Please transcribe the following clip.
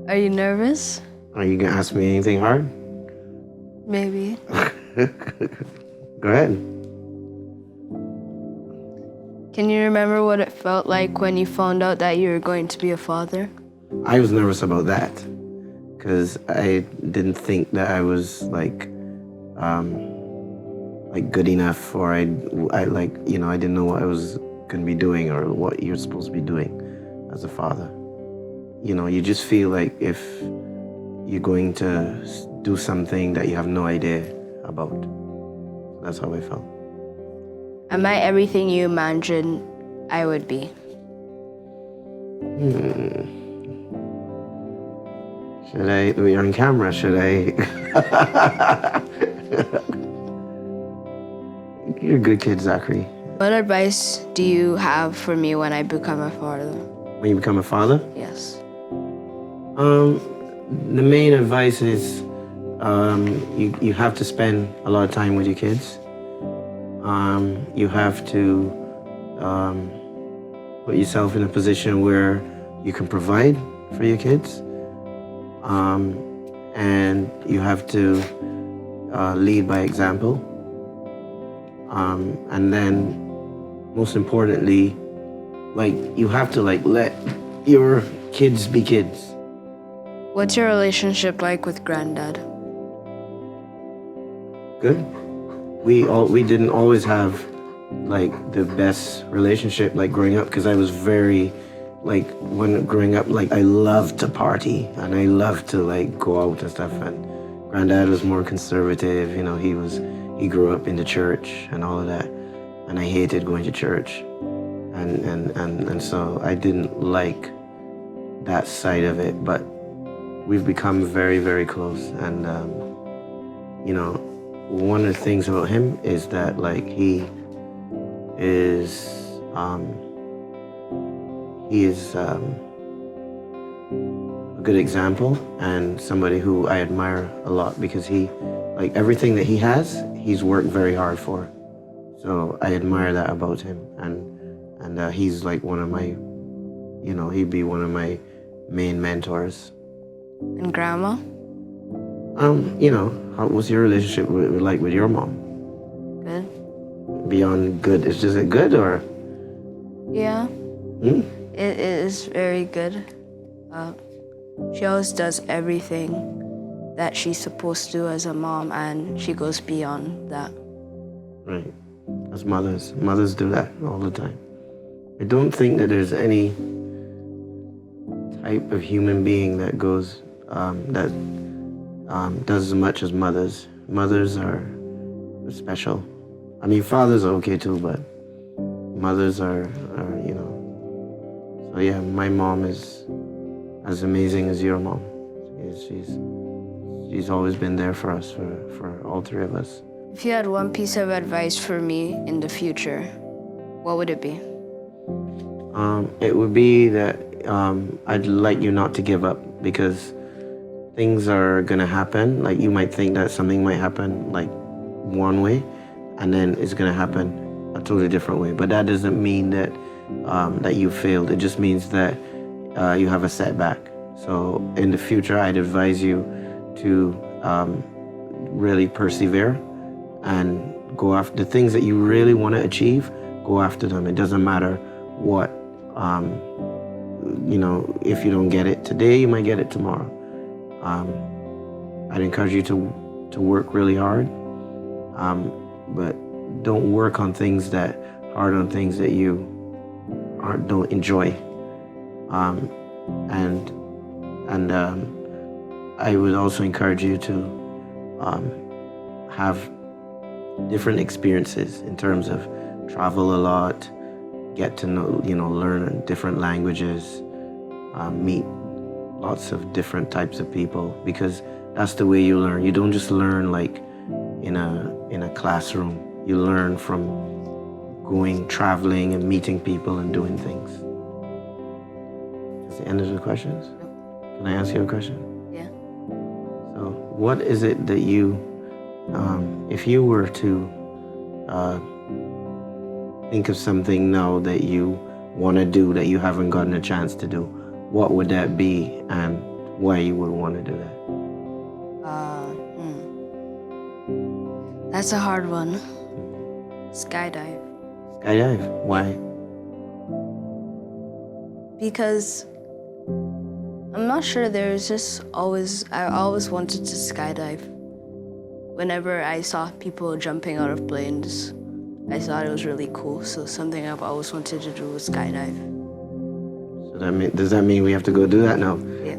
Are you nervous? Are you gonna ask me anything hard? Maybe. Go ahead. Can you remember what it felt like when you found out that you were going to be a father? I was nervous about that because I didn't think that I was like good enough, or I didn't know what I was gonna be doing or what you're supposed to be doing as a father. You just feel like if you're going to do something that you have no idea about. That's how I felt. Am I everything you imagined I would be? Should I? We're on camera. Should I? You're a good kid, Zachery. What advice do you have for me when I become a father? When you become a father? Yes. The main advice is you have to spend a lot of time with your kids. You have to put yourself in a position where you can provide for your kids. And you have to lead by example. And then, most importantly, you have to let your kids be kids. What's your relationship like with Granddad? Good. We didn't always have the best relationship growing up, because I was very when growing up I loved to party and I loved to go out and stuff, and Granddad was more conservative. He grew up in the church and all of that, and I hated going to church, and so I didn't like that side of it. But we've become very, very close, and one of the things about him is that he is a good example and somebody who I admire a lot, because he everything that he has, he's worked very hard for. So I admire that about him, and he's one of my, he'd be one of my main mentors. And Grandma? How was your relationship with your mom? Good. Beyond good, is it good or? Yeah. It is very good. She always does everything that she's supposed to do as a mom, and she goes beyond that. Right. As mothers do that all the time. I don't think that there's any type of human being that goes does as much as mothers. Mothers are special. I mean, fathers are okay too, but mothers are. So yeah, my mom is as amazing as your mom. She's always been there for us, for all three of us. If you had one piece of advice for me in the future, what would it be? It would be that I'd like you not to give up, because things are gonna happen. You might think that something might happen one way, and then it's gonna happen a totally different way. But that doesn't mean that that you failed. It just means that you have a setback. So in the future, I'd advise you to really persevere and go after the things that you really want to achieve. Go after them. It doesn't matter what, if you don't get it today, you might get it tomorrow. I'd encourage you to work really hard, but don't work on things that you don't enjoy. And I would also encourage you to have different experiences in terms of travel a lot, get to know, learn different languages, meet lots of different types of people, because that's the way you learn. You don't just learn in a classroom. You learn from traveling and meeting people and doing things. That's the end of the questions. Can I ask you a question? Yeah. So what is it that you, if you were to think of something now that you want to do that you haven't gotten a chance to do, what would that be, and why you would want to do that. That's a hard one. Skydive. Skydive. Why? Because I'm not sure, there's just I always wanted to skydive. Whenever I saw people jumping out of planes, I thought it was really cool. So something I've always wanted to do was skydive. So does that mean we have to go do that now? Yeah.